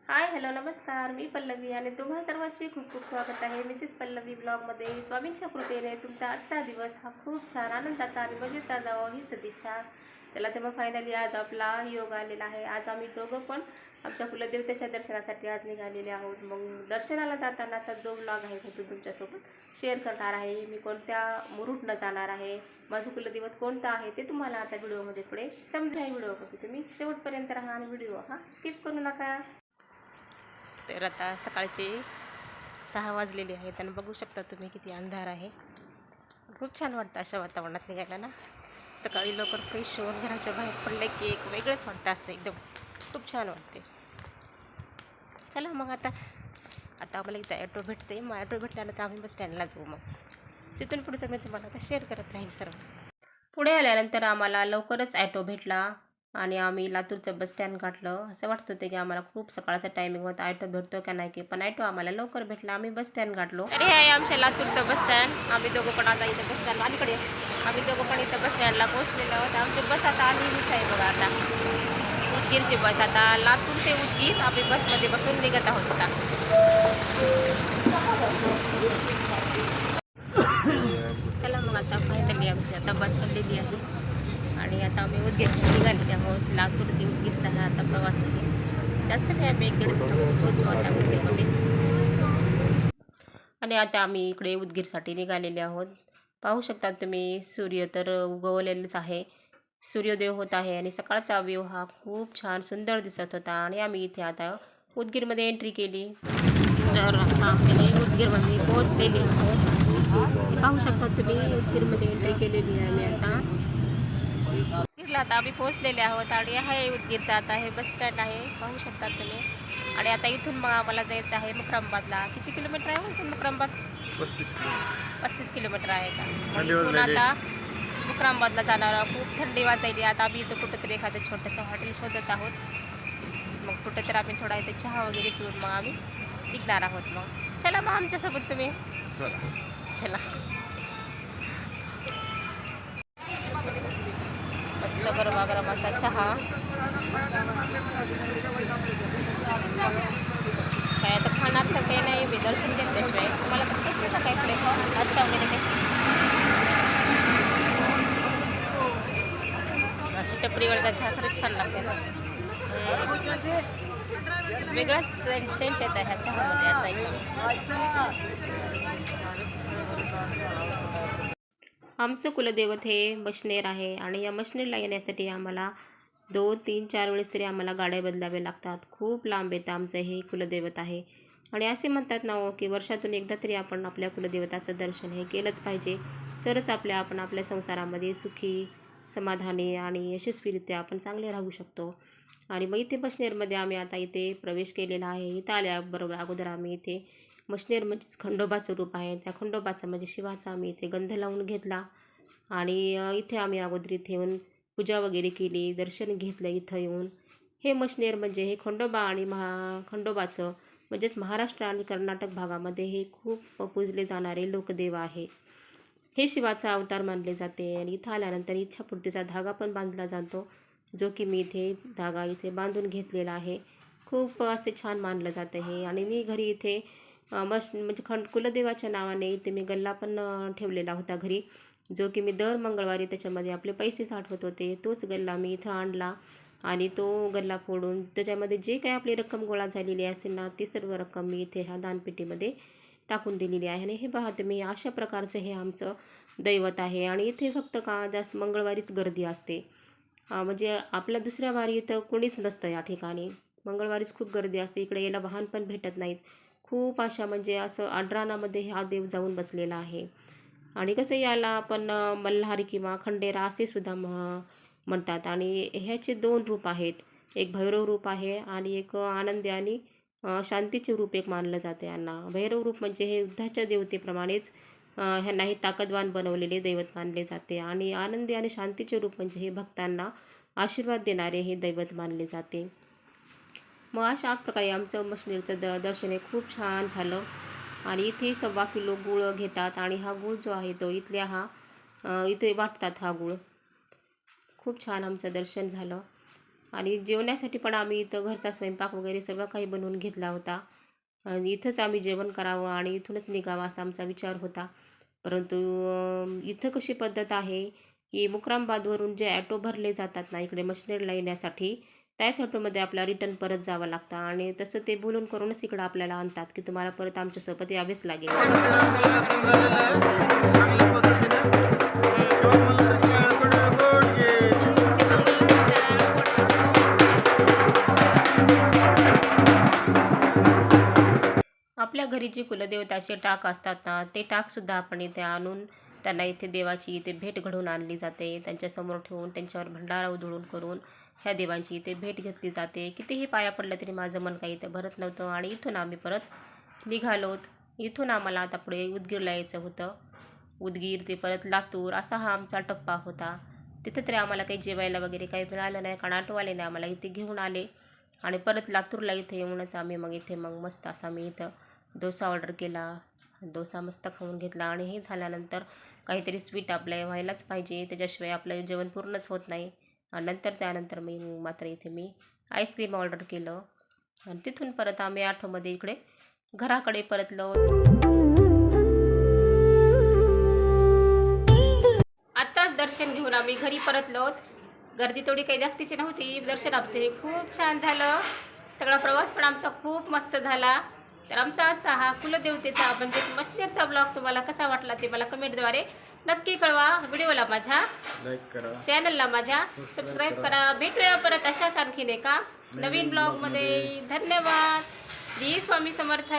Hi hello नमस्कार, मी पल्लवी आणि तुम्हा सर्वांचे खूप खूप स्वागत आहे मिसेस पल्लवी ब्लॉगमध्ये. स्वामींच्या कृपेने तुमचा आजचा दिवस हा खूप छान आनंदाचा आणि मजेचा जावा ही सदिच्छा. चला तर मग फायनली आज आपला योग आलेला आहे. आज आम्ही दोघं पण आमच्या कुलदेवतेच्या दर्शनासाठी आज निघालेले आहोत. मग दर्शनाला जातानाचा जो ब्लॉग आहे तो तुमच्यासोबत शेअर करणार आहे. मी कोणत्या मुरुटनं जाणार आहे, माझं कुलदैवत कोणतं आहे ते तुम्हाला आता व्हिडिओमध्ये पुढे समजा. व्हिडिओ बघा तुम्ही शेवटपर्यंत राहा आणि व्हिडिओ हा स्किप करू नका. तर आता सकाळचे 6 वाजलेले आहेत आणि बघू शकता तुम्ही किती अंधार आहे. खूप छान वाटतं अशा वातावरणात निघायला ना. सकाळी लवकर फ्रेश होऊन घराच्या बाहेर पडलं की एक वेगळंच वाटतं असतं, एकदम खूप छान वाटते. चला मग आता आम्हाला इथं ॲटो भेटते. मग ॲटो भेटल्यानंतर आम्ही बस स्टँडला जाऊ. मग तिथून पुढचं मी तुम्हाला आता शेअर करत राहील सर्व. पुढे आल्यानंतर आम्हाला लवकरच ॲटो भेटला आणि आम्ही लातूरचं बस स्टँड गाठलं. असं वाटत होतं की आम्हाला खूप सकाळचा टायमिंग होता, ॲटो भेटतो का नाही की, पण ॲटो आम्हाला लवकर भेटला. आम्ही बस स्टँड गाठलो. अरे आहे आमच्या लातूरचं बस स्टँड. आम्ही दोघं पण आता इथं बस स्टँड अलीकडे आम्ही दोघं पण इथं बस स्टँडला पोहोचलेलो आहोत. आमची बस आता आलेलीच आहे बघा. आता उदगीरची बस, आता लातूर ते उदगीर आम्ही बसमध्ये बसून निघत आहोत आता. चला मग आता फायनली आमची आता बस आलेली आहे आणि आता आम्ही उदगीरच्या निघालेले आहोत. लातूर ते उदगीरचा हा आता प्रवास आहे. जास्त काय आम्ही 1-1.5 तासामध्ये पोहोचू आता उदगीरमध्ये. आणि आता आम्ही इकडे उदगीरसाठी निघालेले आहोत. पाहू शकता तुम्ही, सूर्य तर उगवलेलाच आहे, सूर्योदय होत आहे आणि सकाळचा व्ह्यू हा खूप छान सुंदर दिसत होता. आणि आम्ही इथे आता उदगीरमध्ये एंट्री केली. तर आता आम्ही उदगीरमध्ये पोहोचलेली आहोत. पाहू शकता तुम्ही, उदगीरमध्ये एंट्री केलेली आहे. आता उदगीरला आता आम्ही पोहोचलेले आहोत आणि आहे उदगीरचा आता हे बस स्टँड आहे, पाहू शकता तुम्ही. आणि आता इथून मग आम्हाला जायचं आहे मुक्रामबादला. किती किलोमीटर आहे इथून मुक्रामबाद? 35 किलोमीटर आहे का. मग इथून आता मुक्रामबादला जाणार आहोत. खूप थंडी वाजायली. आता आम्ही इथं कुठंतरी एखादं छोटंसं हॉटेल शोधत आहोत. मग कुठंतरी आम्ही थोडा इथं चहा वगैरे पिऊन मग आम्ही निघणार आहोत. मग चला मग आमच्यासोबत तुम्ही. चला मस्त गरमागरम असा चहा. काय आता खाणार तर काही नाही, मी दर्शन घेतल्याशिवाय तुम्हाला कसं काय पुढे नाश्ता वगैरे काही. अशी टपरीवरचा चहा खरंच छान लागते ना. वेगळाच सेंट येत आहे ह्या चहामध्ये असा एकदम. आमचं कुलदैवत हे मशनेर आहे आणि या मशनेरला येण्यासाठी आम्हाला 2-3-4 वेळेस तरी आम्हाला गाड्या बदलाव्या लागतात. खूप लांब येतं आमचं हे कुलदैवत आहे. आणि असे म्हणतात ना हो की वर्षातून एकदा तरी आपण आपल्या कुलदैवताचं दर्शन हे केलंच पाहिजे, तरच आपण आपल्या संसारामध्ये सुखी, समाधानी आणि यशस्वीरित्या आपण चांगले राहू शकतो. आणि मग इथे मशनेरमध्ये आम्ही आता इथे प्रवेश केलेला आहे. इथं आल्याबरोबर अगोदर आम्ही इथे मशनेर म्हणजेच खंडोबाचं रूप आहे, त्या खंडोबाचा म्हणजे शिवाचा आम्ही इथे गंध लावून घेतला. आणि इथे आम्ही अगोदर इथे येऊन पूजा वगैरे केली, दर्शन घेतलं इथं येऊन. हे मशनेर म्हणजे हे खंडोबा आणि खंडोबाचं म्हणजेच महाराष्ट्र आणि कर्नाटक भागामध्ये हे खूप पूजले जाणारे लोकदेव आहे. हे शिवाचा अवतार मानले जाते. आणि इथं आल्यानंतर इच्छापूर्तीचा धागा पण बांधला जातो, जो की मी इथे धागा इथे बांधून घेतलेला आहे. खूप असे छान मानलं जातं हे. आणि मी घरी इथे म्हणजे कुलदेवाच्या नावाने इथे मी गल्ला पण ठेवलेला होता घरी, जो की मी दर मंगळवारी त्याच्यामध्ये आपले पैसे साठवत होते. तोच गल्ला मी इथं आणला आणि तो गल्ला फोडून त्याच्यामध्ये जे काही आपली रक्कम गोळा झालेली असेल ना, ती सर्व रक्कम मी इथे ह्या दानपेटीमध्ये टाकून दिलेली आहे. आणि हे पहा तुम्ही, अशा प्रकारचं हे आमचं दैवत आहे. आणि इथे फक्त का जास्त मंगळवारीच गर्दी असते, म्हणजे आपल्या दुसऱ्या वारी इथं कोणीच नसतं या ठिकाणी. मंगळवारीच खूप गर्दी असते. इकडे यायला वाहन पण भेटत नाहीत. खूप अशा म्हणजे असं आड्राणामध्ये हा देव जाऊन बसलेला आहे. आणि कसं याला आपण मल्हारी किंवा खंडेरा असे सुद्धा म्हणतात. आणि ह्याचे 2 रूप आहेत, एक भैरव रूप आहे आणि एक आनंदी आणि शांतीचे रूप एक मानलं जाते यांना. भैरव रूप म्हणजे हे युद्धाच्या देवतेप्रमाणेच ह्यांना हे ताकदवान बनवलेले दैवत मानले जाते. आणि आनंदी आणि शांतीचे रूप म्हणजे हे भक्तांना आशीर्वाद देणारे हे दैवत मानले जाते. मग अशा प्रकारे आमचं मशनेरचं दर्शन हे खूप छान झालं. आणि इथे 1.25 किलो गूळ घेतात आणि हा गूळ जो आहे तो इथल्या इथे वाटतात हा गूळ. खूप छान आमचं दर्शन झालं. आणि जेवण्यासाठी पण आम्ही इथं घरचा स्वयंपाक वगैरे सगळं काही बनवून घेतला होता आणि इथंच आम्ही जेवण करावं आणि इथूनच निघावं असा आमचा विचार होता. परंतु इथं कशी पद्धत आहे की मुक्रामबादवरून जे ॲटो भरले जातात ना इकडे मशिनरीला येण्यासाठी, त्याच ॲटोमध्ये आपल्याला रिटर्न परत जावं लागतं आणि तसं ते बोलून करूनच इकडं आपल्याला आणतात की तुम्हाला परत आमच्यासोबत यावेच लागेल. चांगल्या पद्धतीने शिवा मल्हार गोड आपल्या घरी जे कुलदेवताचे टाक असतात ना ते टाकसुद्धा आपण इथे आणून त्यांना इथे देवाची इथे भेट घडवून आणली जाते. त्यांच्यासमोर ठेवून त्यांच्यावर भंडारा उधळून करून ह्या देवांची इथे भेट घेतली जाते. कितीही पाया पडलं तरी माझं मन काही इथे भरत नव्हतं आणि इथून आम्ही परत निघालोत. इथून आम्हाला आता पुढे उदगीरला यायचं होतं. उदगीर ते परत लातूर असा हा आमचा टप्पा होता. तिथं तरी आम्हाला काही जेवायला वगैरे काही मिळालं नाही कारण ऑटोवाल्याने आम्हाला इथे घेऊन आले आणि परत लातूरला इथे येऊनच आम्ही मग मस्त असा मी इथं डोसा ऑर्डर केला. डोसा मस्त खाऊन घेतला आणि हे झाल्यानंतर काहीतरी स्वीट आपल्या व्हायलाच पाहिजे, त्याच्याशिवाय आपलं जेवण पूर्णच होत नाही. आणि त्यानंतर मात्र इथे मी आईस्क्रीम ऑर्डर केलं आणि तिथून परत आम्ही ऑटोमध्ये इकडे घराकडे परतलो. आत्ताच दर्शन घेऊन आम्ही घरी परतलो. गर्दी तेवढी काही जास्तीची नव्हती. दर्शन आमचं हे खूप छान झालं. सगळा प्रवास पण आमचा खूप मस्त झाला. तर आमचा आजचा हा कुलदेवतेचा म्हणजेच मशनेरचा ब्लॉग तुम्हाला कसा वाटला ते मला कमेंटद्वारे नक्की कळवा. व्हिडिओला माझ्या लाईक करा, चॅनलला माझ्या सबस्क्राईब करा. भेटूया परत अशाच आणखीन एका नवीन ब्लॉगमध्ये. धन्यवाद. श्री स्वामी समर्थ.